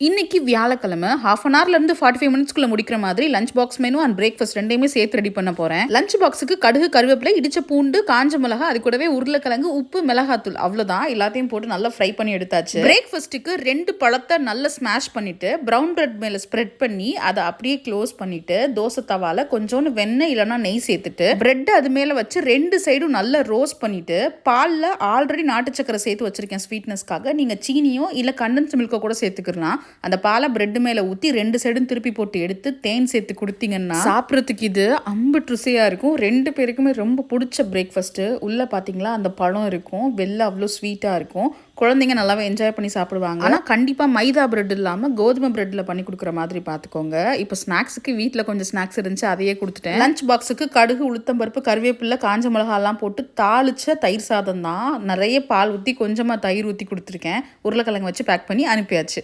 இன்னைக்கு வியாழக்கிழமை half an ஹவர்லேருந்து 45 மினிட்ஸ்க்குள்ள முடிக்கிற மாதிரி lunch box menu and breakfast ரெண்டையுமே சேர்த்து ரெடி பண்ண போகிறேன். லஞ்ச் பாக்ஸுக்கு கடுகு, கருவேப்பிலை, இடிச்ச பூண்டு, காஞ்ச மிளகா, அது கூடவே உருளைக்கிழங்கு, உப்பு, மிளகாத்தூள் அவ்வளோதான். எல்லாத்தையும் போட்டு நல்லா ஃப்ரை பண்ணி எடுத்தாச்சு. பிரேக்ஃபாஸ்ட்டுக்கு 2 பழத்தை நல்லா ஸ்மாஷ் பண்ணிட்டு ப்ரௌன் பிரெட் மேலே ஸ்ப்ரெட் பண்ணி அதை அப்படியே க்ளோஸ் பண்ணிட்டு தோசை தவால கொஞ்சோண்டு வெண்ணெய் இல்லைனா நெய் சேர்த்துட்டு பிரெட் அது மேலே வச்சு 2 சைடும் நல்லா ரோஸ்ட் பண்ணிட்டு பாலில் ஆல்ரெடி நாட்டு சக்கரை சேர்த்து வச்சிருக்கேன் ஸ்வீட்னஸ்க்காக. நீங்கள் சீனியோ இல்லை கண்டன்ஸ் மில்கோ கூட சேர்த்துக்கலாம். அந்த பாலை பிரெட் மேல ஊற்றி 2 சைடும் திருப்பி போட்டு எடுத்து தேன் சேர்த்து கொடுத்தீங்கன்னா சாப்பிட்றதுக்கு இது அம்புட்டு ருசியா இருக்கும். 2 பேருக்குமே ரொம்ப பிடிச்ச பிரேக்ஃபாஸ்ட். உள்ள பாத்தீங்களா அந்த பழம் இருக்கும், வெள்ளை அவ்வளோ ஸ்வீட்டா இருக்கும். குழந்தைங்க நல்லாவே என்ஜாய் பண்ணி சாப்பிடுவாங்க. ஆனால் கண்டிப்பாக மைதா பிரெட் இல்லாமல் கோதுமை பிரெட்டில் பண்ணி கொடுக்குற மாதிரி பார்த்துக்கோங்க. இப்போ ஸ்நாக்ஸுக்கு வீட்டில் கொஞ்சம் ஸ்நாக்ஸ் இருந்துச்சு, அதையே கொடுத்துட்டேன். லஞ்ச் பாக்ஸுக்கு கடுகு, உளுத்தம்பருப்பு, கருவேப்பிலை, காஞ்ச மிளகாலாம் போட்டு தாளிச்ச தயிர் சாதம் தான். நிறைய பால் ஊற்றி கொஞ்சமாக தயிர் ஊற்றி கொடுத்துருக்கேன். உருளைக்கிழங்கு வச்சு பேக் பண்ணி அனுப்பியாச்சு.